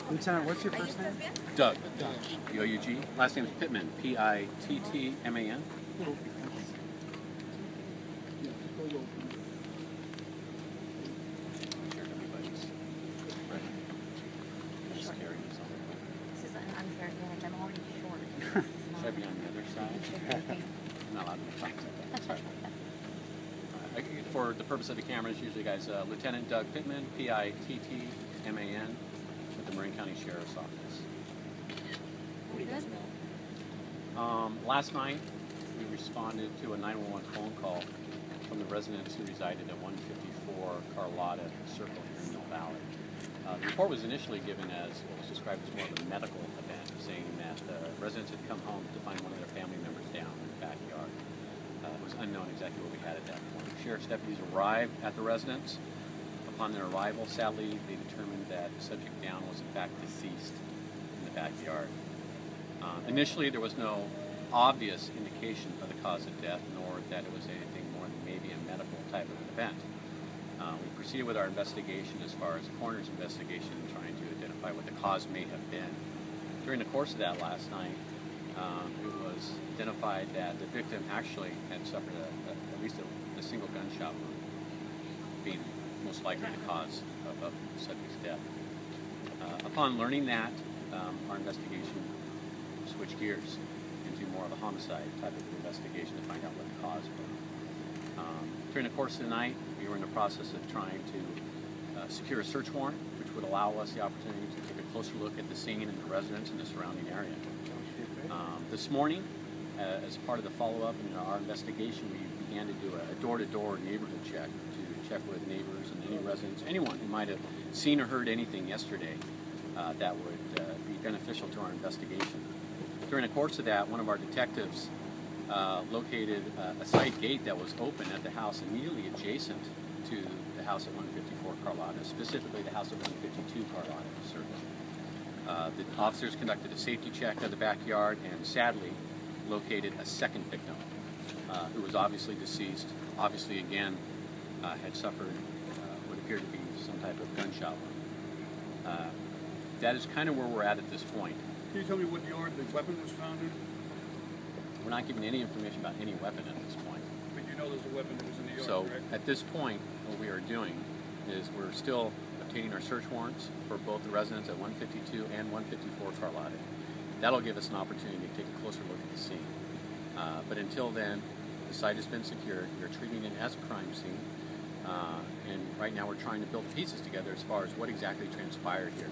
Lieutenant, what's your first name? Doug. D-O-U-G. Last name is Pittman. P-I-T-T-M-A-N. This is an unfair advantage. I'm already short. Should I be on the other side? I'm not allowed to make comments like that. Sorry. For the purpose of the cameras, usually guys, Lieutenant Doug Pittman, P-I-T-T-M-A-N, with the Marin County Sheriff's Office. What do you guys know? Last night, we responded to a 911 phone call from the residents who resided at 154 Carlotta Circle here in Mill Valley. The report was initially given as what was described as more of a medical event, saying that the residents had come home to find one of their family members down in the backyard. It was unknown exactly what we had at that point. Sheriff's deputies arrived at the residence. Upon their arrival, sadly, they determined that the subject down was in fact deceased in the backyard. Initially, there was no obvious indication of the cause of death, nor that it was anything more than maybe a medical type of an event. We proceeded with our investigation as far as the coroner's investigation, trying to identify what the cause may have been. During the course of that last night, it was identified that the victim actually had suffered at least a single gunshot wound, being most likely the cause of the subject's death. Upon learning that, our investigation switched gears into more of a homicide type of investigation to find out what the cause was. During the course of the night, we were in the process of trying to secure a search warrant, which would allow us the opportunity to take a closer look at the scene and the residents in the surrounding area. This morning, as part of the follow-up in our investigation, we began to do a door-to-door neighborhood check to check with neighbors and any residents, anyone who might have seen or heard anything yesterday that would be beneficial to our investigation. During the course of that, one of our detectives located a side gate that was open at the house immediately adjacent to the house at 154 Carlotta, specifically the house at 152 Carlotta Circle. The officers conducted a safety check of the backyard and sadly located a second victim who was obviously deceased, obviously again had suffered what appeared to be some type of gunshot wound. That is kind of where we're at this point. Can you tell me what yard the weapon was found in? We're not giving any information about any weapon at this point. But you know there's a weapon that was in the yard, So correct? at this point, what we are doing is we're still obtaining our search warrants for both the residents at 152 and 154 Carlotta. That'll give us an opportunity to take a closer look at the scene. But until then, the site has been secured. We're treating it as a crime scene. And right now we're trying to build the pieces together as far as what exactly transpired here.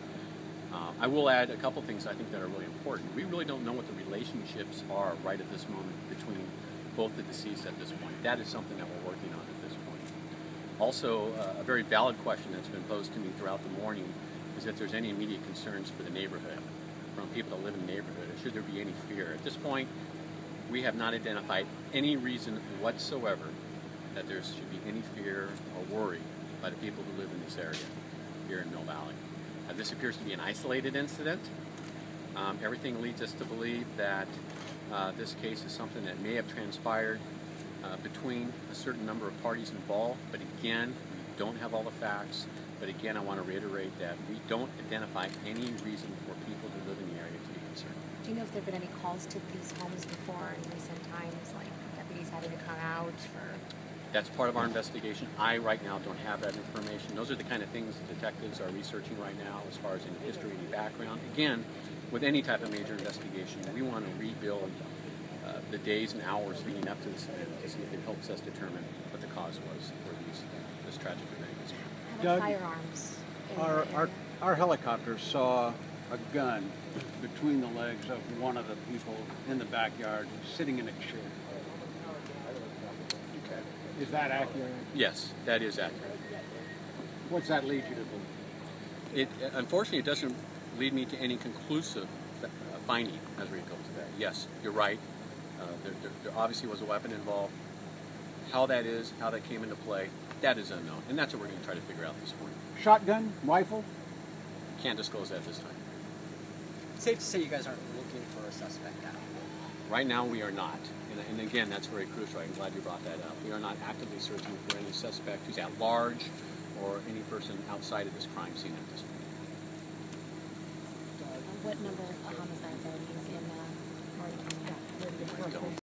I will add a couple things I think that are really important. We really don't know what the relationships are right at this moment between both the deceased at this point. That is something that we're working on at this point. Also, a very valid question that's been posed to me throughout the morning is if there's any immediate concerns for the neighborhood, from people that live in the neighborhood, or should there be any fear. At this point, we have not identified any reason whatsoever that there should be any fear or worry by the people who live in this area here in Mill Valley. This appears to be an isolated incident. Everything leads us to believe that this case is something that may have transpired between a certain number of parties involved, but again, we don't have all the facts. But again, I want to reiterate that we don't identify any reason for people who live in the area to be concerned. Do you know if there have been any calls to these homes before in recent times, like deputies having to come out for? That's part of our investigation. I, right now, don't have that information. Those are the kind of things the detectives are researching right now as far as any history, any background. Again, with any type of major investigation, we want to rebuild the days and hours leading up to this event to see if it helps us determine what the cause was for this tragic event. How about firearms? Our helicopter saw a gun between the legs of one of the people in the backyard sitting in a chair. Is that accurate? Yes, that is accurate. What's that lead you to believe? Unfortunately, it doesn't lead me to any conclusive finding as we go to that. Yes, you're right. There obviously was a weapon involved. How that is, how that came into play, that is unknown. And that's what we're going to try to figure out this morning. Shotgun? Rifle? Can't disclose that this time. Safe to say you guys aren't looking for a suspect now. Right now we are not. And again, that's very crucial. I'm glad you brought that up. We are not actively searching for any suspect who's at large or any person outside of this crime scene at this point. What number of homicides are these in Marin County?